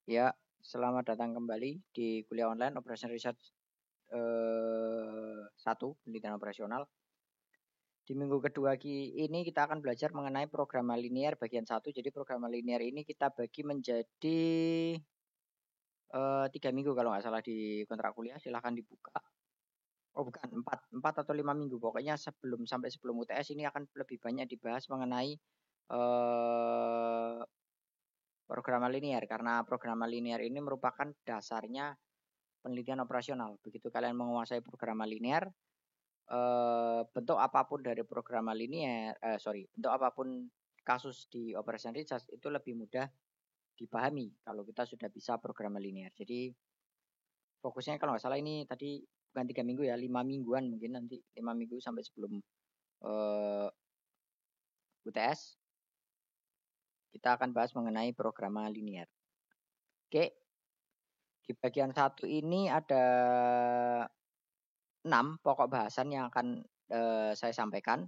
Ya, selamat datang kembali di kuliah online Operation Research 1, penelitian operasional. Di minggu kedua ini kita akan belajar mengenai programa linear bagian 1. Jadi programa linear ini kita bagi menjadi 3 minggu kalau nggak salah di kontrak kuliah. Silahkan dibuka. Oh bukan, 4 atau 5 minggu. Pokoknya sampai sebelum UTS ini akan lebih banyak dibahas mengenai eh, programa linear. Karena programa linear ini merupakan dasarnya penelitian operasional. Begitu kalian menguasai programa linear, bentuk apapun dari programa linear, bentuk apapun kasus di operation research itu lebih mudah dipahami kalau kita sudah bisa programa linear. Jadi fokusnya kalau nggak salah ini tadi bukan 3 minggu ya, 5 mingguan mungkin nanti 5 minggu sampai sebelum UTS kita akan bahas mengenai programa linear. Oke, di bagian 1 ini ada 6 pokok bahasan yang akan saya sampaikan.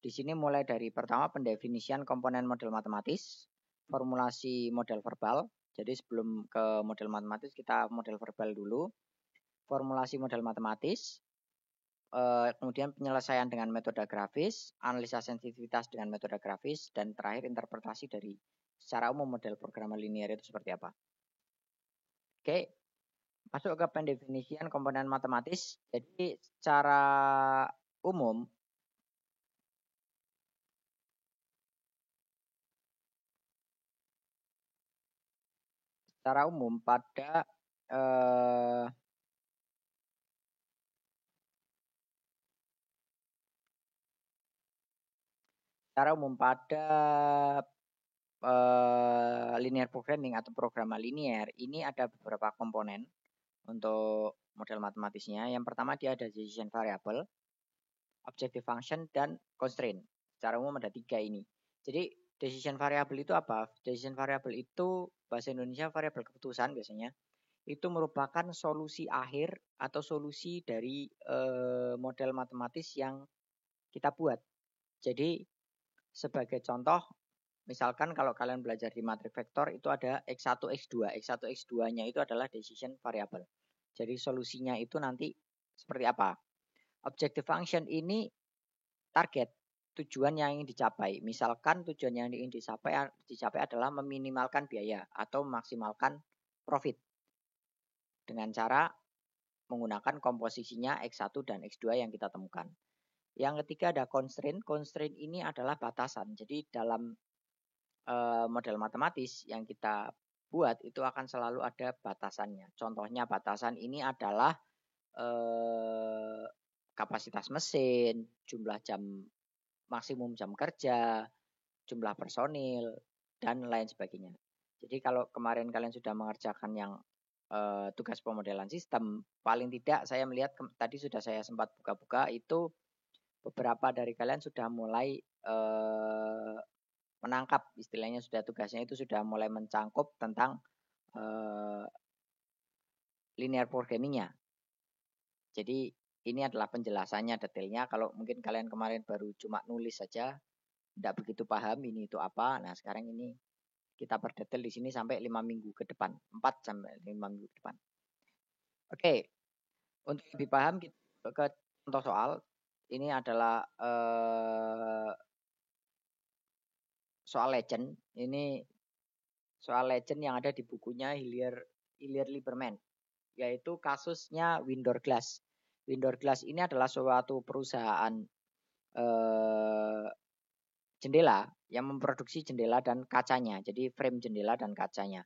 Di sini mulai dari pertama pendefinisian komponen model matematis, formulasi model verbal. Jadi sebelum ke model matematis kita model verbal dulu. Formulasi model matematis, kemudian penyelesaian dengan metode grafis, analisa sensitivitas dengan metode grafis, dan terakhir interpretasi dari secara umum model programa linear itu seperti apa. Oke, masuk ke pendefinisian komponen matematis. Jadi secara umum pada linear programming atau programa linear ini ada beberapa komponen untuk model matematisnya. Yang pertama dia ada decision variable, objective function, dan constraint. Secara umum ada 3 ini. Jadi decision variable itu apa? Decision variable itu bahasa Indonesia variabel keputusan biasanya. Itu merupakan solusi akhir atau solusi dari model matematis yang kita buat. Jadi sebagai contoh, misalkan kalau kalian belajar di matrik vektor itu ada X1, X2. X1, X2-nya itu adalah decision variable. Jadi solusinya itu nanti seperti apa? Objective function ini target, tujuan yang ingin dicapai. Misalkan tujuan yang ingin dicapai adalah meminimalkan biaya atau memaksimalkan profit dengan cara menggunakan komposisinya X1 dan X2 yang kita temukan. Yang ketiga ada constraint. Constraint ini adalah batasan. Jadi dalam model matematis yang kita buat itu akan selalu ada batasannya. Contohnya batasan ini adalah kapasitas mesin, jumlah jam maksimum jam kerja, jumlah personil, dan lain sebagainya. Jadi kalau kemarin kalian sudah mengerjakan yang tugas pemodelan sistem, paling tidak saya melihat tadi sudah saya sempat buka-buka itu beberapa dari kalian sudah mulai menangkap, istilahnya sudah tugasnya itu sudah mulai mencangkup tentang linear programming-nya. Jadi ini adalah penjelasannya detailnya. Kalau mungkin kalian kemarin baru cuma nulis saja, tidak begitu paham ini itu apa. Nah sekarang ini kita berdetail di sini sampai 5 minggu ke depan, 4 sampai 5 minggu ke depan. Oke, untuk lebih paham kita ke contoh soal. Ini adalah soal legend. Ini soal legend yang ada di bukunya Hillier Lieberman, yaitu kasusnya Window Glass. Window Glass ini adalah suatu perusahaan jendela yang memproduksi jendela dan kacanya, jadi frame jendela dan kacanya.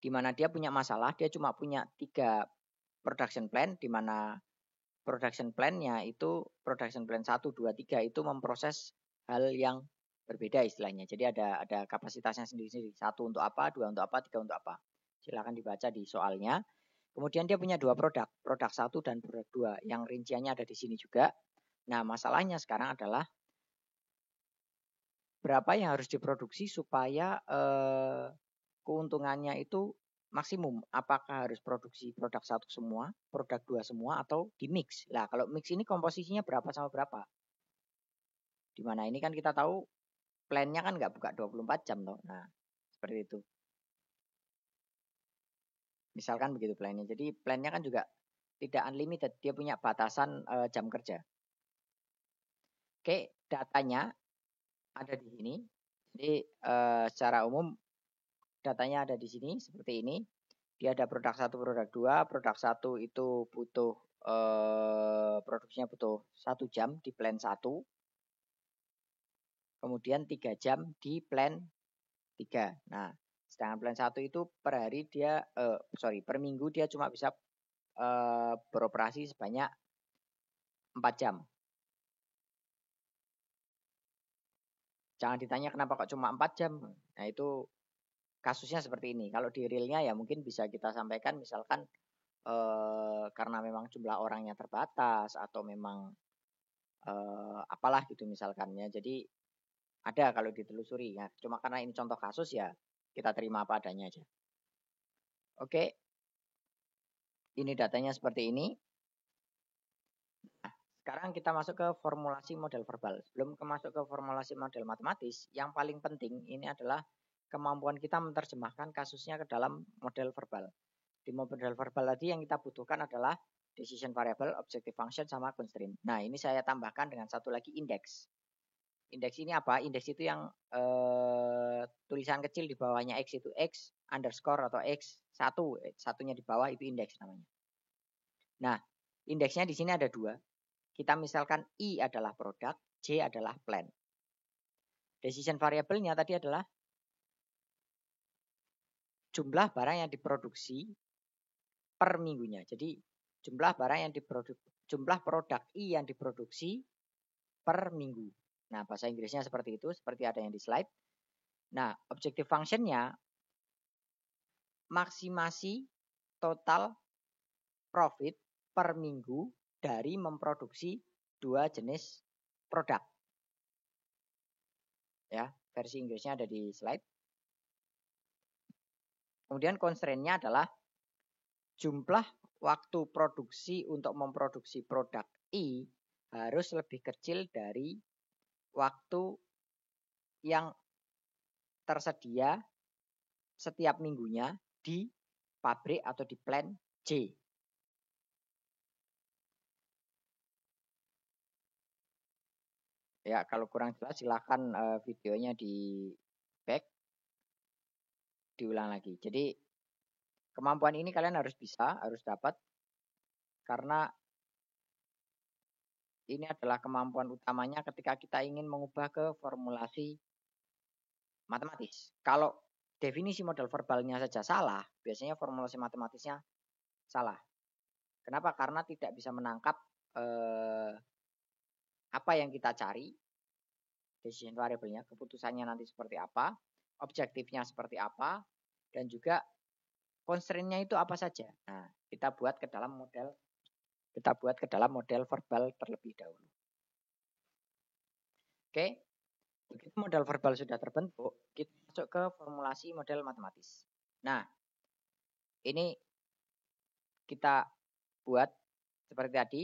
Di mana dia punya masalah, dia cuma punya 3 production plan, di mana production plan-nya itu production plan 1, 2, 3 itu memproses hal yang berbeda istilahnya. Jadi ada kapasitasnya sendiri-sendiri. 1 untuk apa, 2 untuk apa, 3 untuk apa. Silakan dibaca di soalnya. Kemudian dia punya 2 produk 1 dan produk 2 yang rinciannya ada di sini juga. Nah, masalahnya sekarang adalah berapa yang harus diproduksi supaya keuntungannya itu maksimum. Apakah harus produksi produk 1 semua, produk 2 semua, atau di mix. Nah, kalau mix ini komposisinya berapa sama berapa? Di mana ini kan kita tahu plan-nya kan nggak buka 24 jam toh. Nah, seperti itu. Misalkan begitu plannya. Jadi plannya kan juga tidak unlimited, dia punya batasan jam kerja. Oke, datanya ada di sini. Jadi secara umum datanya ada di sini seperti ini. Dia ada produk 1, produk 2. Produk 1 itu butuh produksinya butuh 1 jam di plan 1. Kemudian 3 jam di plan 3. Nah, sedangkan plan 1 itu per hari dia per minggu dia cuma bisa beroperasi sebanyak 4 jam. Jangan ditanya kenapa kok cuma 4 jam. Nah, itu kasusnya seperti ini. Kalau di realnya ya mungkin bisa kita sampaikan misalkan karena memang jumlah orangnya terbatas atau memang apalah gitu misalkan ya. Jadi ada kalau ditelusuri ya. Cuma karena ini contoh kasus ya kita terima apa adanya aja. Oke. Ini datanya seperti ini. Nah, sekarang kita masuk ke formulasi model verbal. Sebelum masuk ke formulasi model matematis, yang paling penting ini adalah kemampuan kita menerjemahkan kasusnya ke dalam model verbal. Di model verbal tadi yang kita butuhkan adalah decision variable, objective function, sama constraint. Nah, ini saya tambahkan dengan satu lagi indeks. Indeks ini apa? Indeks itu yang tulisan kecil di bawahnya X itu X underscore atau X1, satunya di bawah itu indeks namanya. Nah, indeksnya di sini ada 2. Kita misalkan I adalah produk, J adalah plan. Decision variable-nya tadi adalah jumlah barang yang diproduksi per minggunya. Jadi jumlah barang yang jumlah produk I yang diproduksi per minggu. Nah, bahasa Inggrisnya seperti itu, seperti ada yang di slide. Nah, objective function-nya maksimasi total profit per minggu dari memproduksi 2 jenis produk. Ya, versi Inggrisnya ada di slide. Kemudian constraint-nya adalah jumlah waktu produksi untuk memproduksi produk I harus lebih kecil dari waktu yang tersedia setiap minggunya di pabrik atau di plan J. Ya, kalau kurang jelas silakan videonya di back, diulang lagi. Jadi kemampuan ini kalian harus bisa, harus dapat, karena ini adalah kemampuan utamanya ketika kita ingin mengubah ke formulasi matematis. Kalau definisi model verbalnya saja salah, biasanya formulasi matematisnya salah. Kenapa? Karena tidak bisa menangkap apa yang kita cari, decision variable-nya, keputusannya nanti seperti apa, objektifnya seperti apa, dan juga constraint-nya itu apa saja. Nah, kita buat ke dalam model verbal terlebih dahulu. Oke, begitu model verbal sudah terbentuk, kita masuk ke formulasi model matematis. Nah, ini kita buat seperti tadi.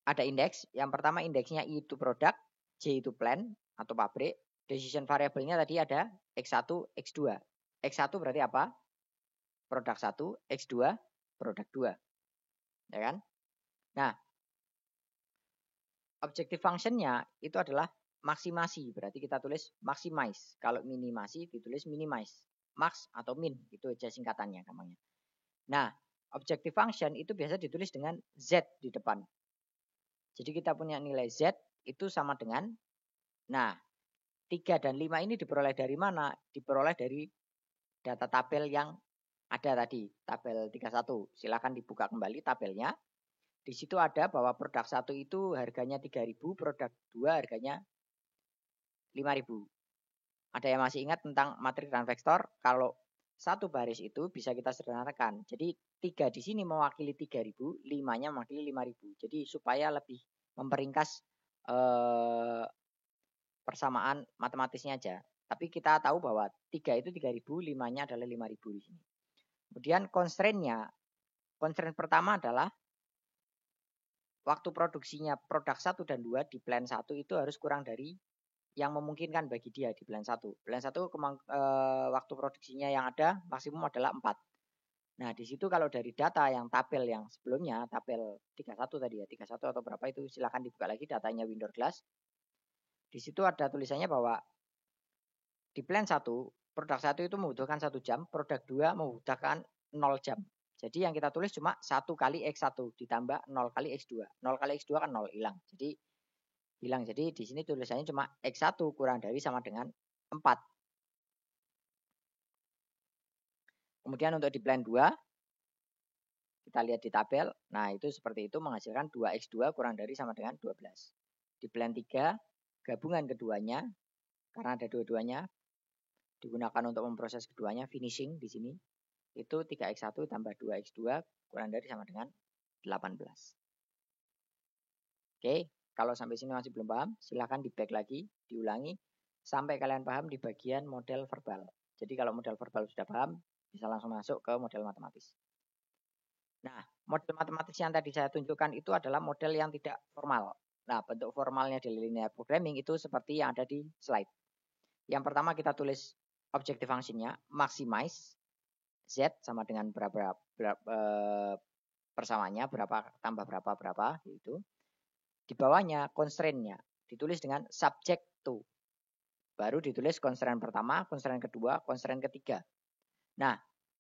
Ada indeks. Yang pertama indeksnya I itu produk, J itu plan atau pabrik. Decision variable-nya tadi ada X1, X2. X1 berarti apa? Produk 1, X2, produk 2. Ya kan? Nah, objective function-nya itu adalah maksimasi. Berarti kita tulis maximize. Kalau minimasi ditulis minimize. Max atau min, itu aja singkatannya namanya. Nah, objective function itu biasa ditulis dengan Z di depan. Jadi kita punya nilai Z itu sama dengan, nah 3 dan 5 ini diperoleh dari mana? Diperoleh dari data tabel yang ada tadi, tabel 31. Silakan dibuka kembali tabelnya. Di situ ada bahwa produk 1 itu harganya 3.000, produk 2 harganya 5.000. Ada yang masih ingat tentang matriks dan vektor? Kalau satu baris itu bisa kita sederhanakan. Jadi 3 di sini mewakili 3.000, 5-nya mewakili 5.000. Jadi supaya lebih memperingkas persamaan matematisnya aja. Tapi kita tahu bahwa 3 itu 3.000, 5-nya adalah 5.000 di sini. Kemudian constraint-nya, constraint pertama adalah waktu produksinya produk 1 dan 2 di plan 1 itu harus kurang dari yang memungkinkan bagi dia di plan 1. Plan 1 waktu produksinya yang ada maksimum adalah 4. Nah, di situ kalau dari data yang tabel yang sebelumnya, tabel 31 tadi ya, 31 atau berapa itu silakan dibuka lagi datanya Windows Glass. Di situ ada tulisannya bahwa di plan 1, produk 1 itu membutuhkan 1 jam, produk 2 membutuhkan 0 jam. Jadi yang kita tulis cuma 1 kali X1 ditambah 0 kali X2. 0 kali X2 kan 0, hilang. Jadi hilang. Jadi di sini tulisannya cuma X1 kurang dari sama dengan 4. Kemudian untuk di plan 2, kita lihat di tabel. Nah, itu seperti itu menghasilkan 2X2 kurang dari sama dengan 12. Di plan 3, gabungan keduanya, karena ada dua-duanya, digunakan untuk memproses keduanya, finishing di sini. Itu 3X1 tambah 2X2 kurang dari sama dengan 18. Oke, kalau sampai sini masih belum paham, silahkan di back lagi, diulangi, sampai kalian paham di bagian model verbal. Jadi kalau model verbal sudah paham, bisa langsung masuk ke model matematis. Nah, model matematis yang tadi saya tunjukkan itu adalah model yang tidak formal. Nah, bentuk formalnya di linear programming itu seperti yang ada di slide. Yang pertama kita tulis objective function-nya, maximize, Z sama dengan berapa persamaannya, berapa tambah berapa, gitu. Di bawahnya constraint-nya ditulis dengan subject to. Baru ditulis constraint pertama, constraint kedua, constraint ketiga. Nah,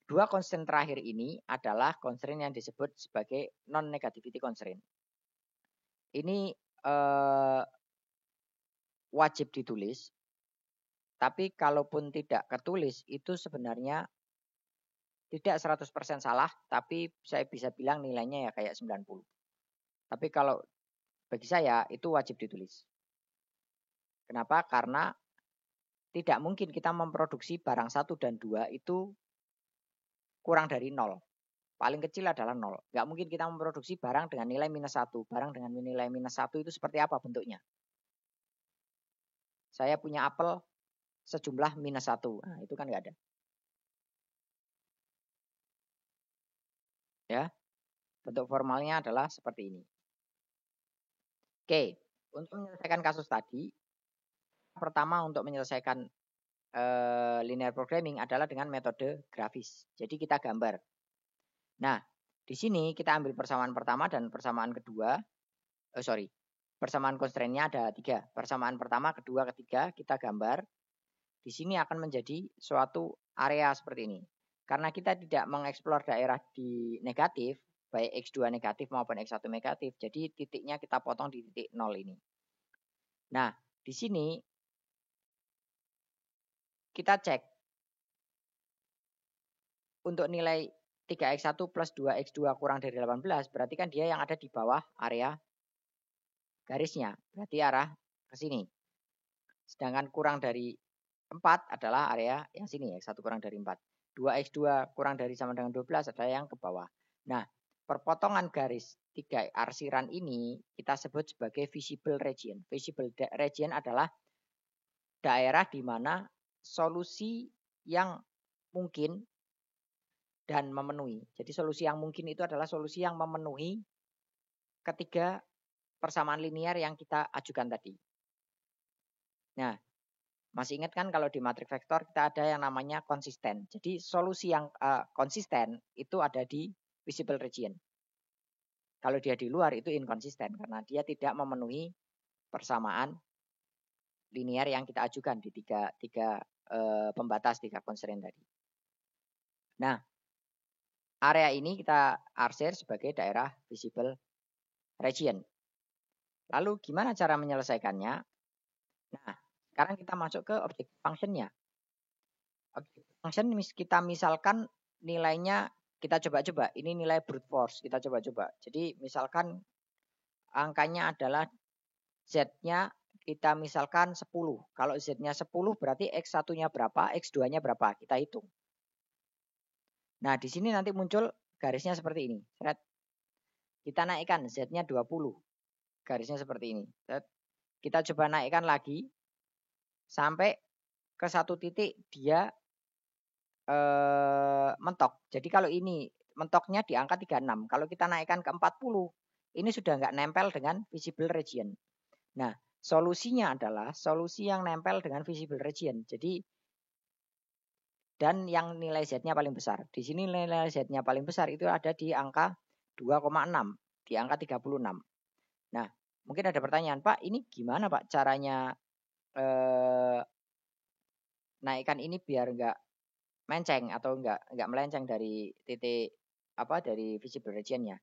dua constraint terakhir ini adalah constraint yang disebut sebagai non-negativity constraint. Ini wajib ditulis, tapi kalaupun tidak ketulis itu sebenarnya tidak 100% salah, tapi saya bisa bilang nilainya ya kayak 90. Tapi kalau bagi saya itu wajib ditulis. Kenapa? Karena tidak mungkin kita memproduksi barang 1 dan 2 itu kurang dari 0. Paling kecil adalah 0. Nggak mungkin kita memproduksi barang dengan nilai minus 1. Barang dengan nilai minus 1 itu seperti apa bentuknya? Saya punya apel sejumlah minus 1. Nah, itu kan nggak ada. Ya, bentuk formalnya adalah seperti ini. Oke, untuk menyelesaikan kasus tadi, pertama untuk menyelesaikan linear programming adalah dengan metode grafis. Jadi kita gambar. Nah, di sini kita ambil persamaan pertama dan persamaan kedua. Persamaan constraint-nya ada 3. Persamaan pertama, kedua, ketiga kita gambar. Di sini akan menjadi suatu area seperti ini. Karena kita tidak mengeksplor daerah di negatif, baik X2 negatif maupun X1 negatif, jadi titiknya kita potong di titik 0 ini. Nah, di sini kita cek untuk nilai 3X1 plus 2X2 kurang dari 18, berarti kan dia yang ada di bawah area garisnya, berarti arah ke sini. Sedangkan kurang dari 4 adalah area yang sini, X1 kurang dari 4. 2X2 kurang dari sama dengan 12 adalah yang ke bawah. Nah, perpotongan garis 3 arsiran ini kita sebut sebagai visible region. Visible region adalah daerah di mana solusi yang mungkin dan memenuhi. Jadi solusi yang mungkin itu adalah solusi yang memenuhi ketiga persamaan linear yang kita ajukan tadi. Nah, masih ingat kan kalau di matrik vektor kita ada yang namanya konsisten. Jadi solusi yang konsisten itu ada di visible region. Kalau dia di luar itu inkonsisten karena dia tidak memenuhi persamaan linear yang kita ajukan di tiga pembatas, 3 constraint tadi. Nah, area ini kita arsir sebagai daerah visible region. Lalu gimana cara menyelesaikannya? Nah, sekarang kita masuk ke objective function-nya. Objective function kita misalkan nilainya kita coba-coba. Ini nilai brute force, kita coba-coba. Jadi misalkan angkanya adalah Z-nya kita misalkan 10. Kalau Z-nya 10 berarti X1-nya berapa, X2-nya berapa, kita hitung. Nah, di sini nanti muncul garisnya seperti ini. Kita naikkan Z-nya 20. Garisnya seperti ini. Kita coba naikkan lagi sampai ke satu titik dia mentok. Jadi kalau ini mentoknya di angka 36. Kalau kita naikkan ke 40, ini sudah nggak nempel dengan visible region. Nah, solusinya adalah solusi yang nempel dengan visible region. Jadi dan yang nilai Z-nya paling besar. Di sini nilai Z-nya paling besar itu ada di angka 2,6, di angka 36. Nah, mungkin ada pertanyaan, Pak, ini gimana Pak caranya naikkan ini biar enggak menceng atau enggak melenceng dari titik dari visible region-nya.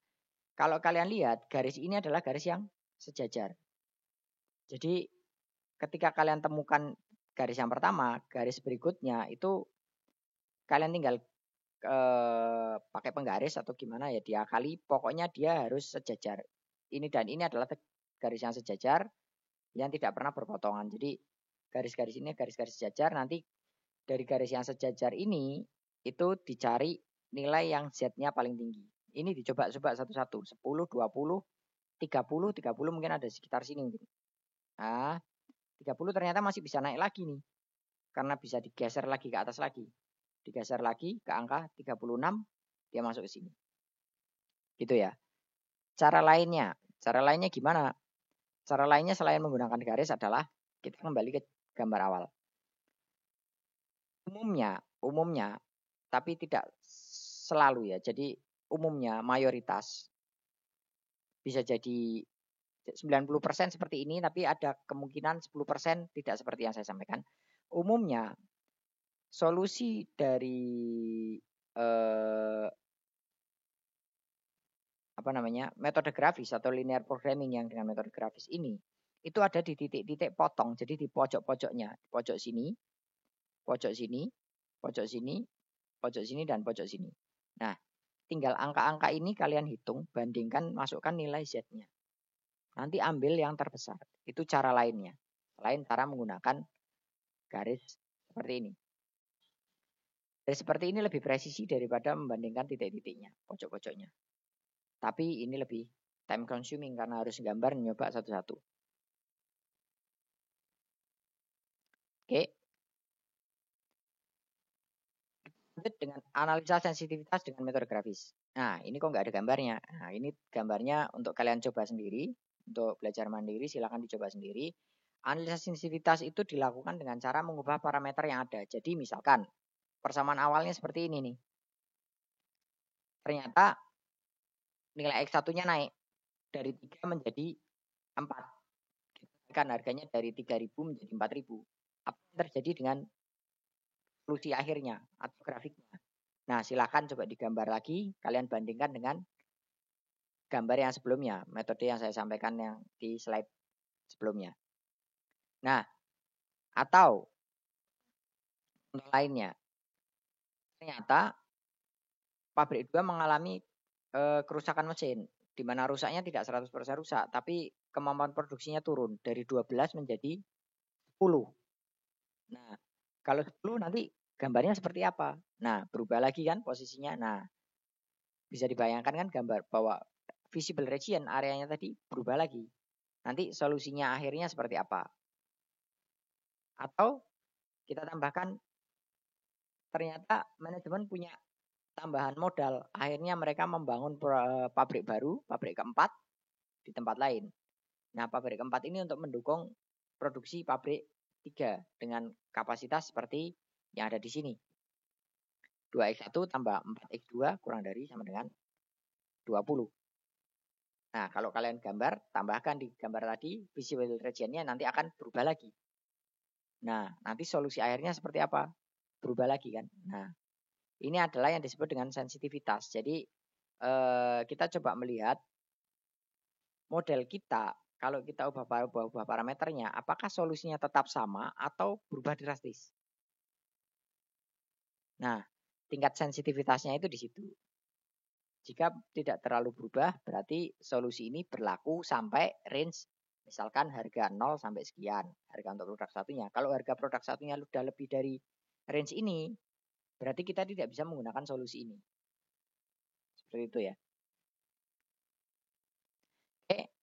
Kalau kalian lihat, garis ini adalah garis yang sejajar. Jadi ketika kalian temukan garis yang pertama, garis berikutnya itu kalian tinggal pakai penggaris atau gimana ya diakali, pokoknya dia harus sejajar. Ini dan ini adalah garis yang sejajar yang tidak pernah berpotongan. Jadi garis-garis ini garis-garis sejajar, nanti dari garis yang sejajar ini itu dicari nilai yang Z-nya paling tinggi. Ini dicoba-coba satu-satu, 10, 20, 30 mungkin ada sekitar sini mungkin. Nah, 30 ternyata masih bisa naik lagi nih. Karena bisa digeser lagi ke atas lagi. Digeser lagi ke angka 36, dia masuk ke sini. Gitu ya. Cara lainnya gimana? Cara lainnya selain menggunakan garis adalah kita kembali ke gambar awal. Umumnya, tapi tidak selalu ya. Jadi umumnya mayoritas bisa jadi 90% seperti ini, tapi ada kemungkinan 10% tidak seperti yang saya sampaikan. Umumnya solusi dari metode grafis atau linear programming yang dengan metode grafis ini itu ada di titik-titik potong. Jadi di pojok-pojoknya, pojok sini, pojok sini, pojok sini, pojok sini dan pojok sini. Nah, tinggal angka-angka ini kalian hitung, bandingkan, masukkan nilai Z-nya. Nanti ambil yang terbesar. Itu cara lainnya. Selain cara menggunakan garis seperti ini. Garis seperti ini lebih presisi daripada membandingkan titik-titiknya, pojok-pojoknya. Tapi ini lebih time consuming karena harus gambar nyoba satu-satu. Oke. Lanjut dengan analisa sensitivitas dengan metode grafis. Nah, ini kok nggak ada gambarnya. Nah, ini gambarnya untuk kalian coba sendiri. Untuk belajar mandiri silakan dicoba sendiri. Analisa sensitivitas itu dilakukan dengan cara mengubah parameter yang ada. Jadi misalkan persamaan awalnya seperti ini nih. Ternyata nilai X1-nya naik dari 3 menjadi 4. Kan harganya dari 3.000 menjadi 4.000. Apa yang terjadi dengan solusi akhirnya atau grafiknya? Nah, silakan coba digambar lagi, kalian bandingkan dengan gambar yang sebelumnya, metode yang saya sampaikan yang di slide sebelumnya. Nah, atau contoh lainnya, ternyata pabrik 2 mengalami kerusakan mesin, di mana rusaknya tidak 100% rusak, tapi kemampuan produksinya turun dari 12 menjadi 10. Nah, kalau 10 nanti gambarnya seperti apa? Nah, berubah lagi kan posisinya. Nah, bisa dibayangkan kan gambar bahwa visible region areanya tadi berubah lagi. Nanti solusinya akhirnya seperti apa? Atau kita tambahkan ternyata manajemen punya tambahan modal. Akhirnya mereka membangun pabrik baru, pabrik keempat di tempat lain. Nah, pabrik keempat ini untuk mendukung produksi pabrik 3 dengan kapasitas seperti yang ada di sini. 2x1 tambah 4x2 kurang dari sama dengan 20. Nah, kalau kalian gambar, tambahkan di gambar tadi, visible region-nya nanti akan berubah lagi. Nah, nanti solusi akhirnya seperti apa? Berubah lagi kan. Nah, ini adalah yang disebut dengan sensitivitas. Jadi, kita coba melihat model kita, kalau kita ubah parameternya, apakah solusinya tetap sama atau berubah drastis? Nah, tingkat sensitivitasnya itu di situ. Jika tidak terlalu berubah, berarti solusi ini berlaku sampai range misalkan harga 0 sampai sekian, harga untuk produk satunya. Kalau harga produk satunya sudah lebih dari range ini, berarti kita tidak bisa menggunakan solusi ini. Seperti itu ya. Oke,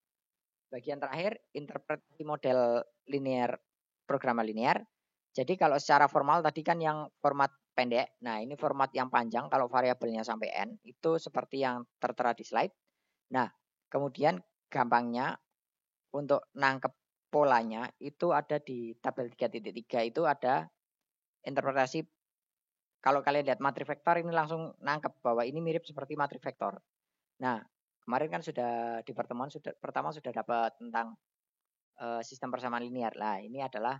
bagian terakhir, interpretasi model linear, program linear. Jadi kalau secara formal tadi kan yang format pendek. Nah, ini format yang panjang kalau variabelnya sampai N. Itu seperti yang tertera di slide. Nah, kemudian gampangnya untuk nangkep polanya itu ada di tabel 3.3 itu ada interpretasi kalau kalian lihat matriks vektor ini langsung nangkep bahwa ini mirip seperti matriks vektor. Nah, kemarin kan sudah di pertemuan pertama sudah dapat tentang sistem persamaan linear. Nah, ini adalah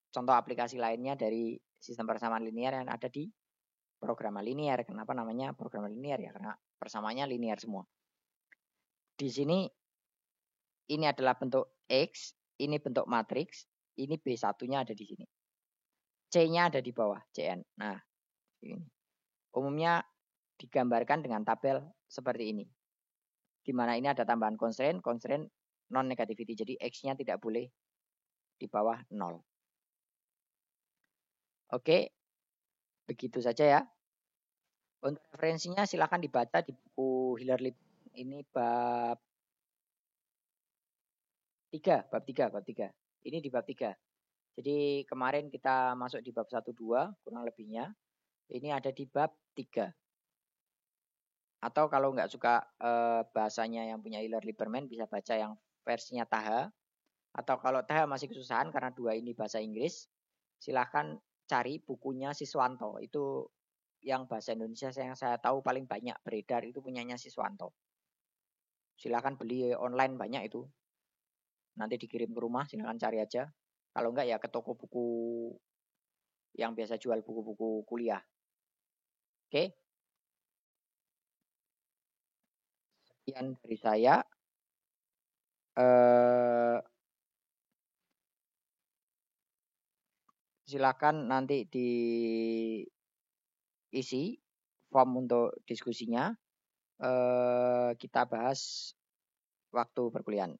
contoh aplikasi lainnya dari sistem persamaan linear yang ada di program linear. Kenapa namanya program linear ya? Karena persamaannya linear semua. Di sini ini adalah bentuk X, ini bentuk matriks, ini B1-nya ada di sini. C-nya ada di bawah, Cn. Nah, ini. Umumnya digambarkan dengan tabel seperti ini. Di mana ini ada tambahan constraint non negativity. Jadi X-nya tidak boleh di bawah 0. Oke, begitu saja ya. Untuk referensinya silakan dibaca di buku Hiller-Lip. Ini bab 3. Ini di bab 3. Jadi kemarin kita masuk di bab 1, 2 kurang lebihnya. Ini ada di bab 3. Atau kalau nggak suka bahasanya yang punya Hiller-Lieberman bisa baca yang versinya Taha. Atau kalau Taha masih kesusahan karena 2 ini bahasa Inggris, silahkan cari bukunya Siswanto. Itu yang bahasa Indonesia yang saya tahu paling banyak beredar itu punyanya Siswanto. Silahkan beli online banyak itu. Nanti dikirim ke rumah, silahkan cari aja. Kalau enggak ya ke toko buku yang biasa jual buku-buku kuliah. Oke. Sekian dari saya. Silakan nanti diisi form untuk diskusinya. Kita bahas waktu perkuliahan.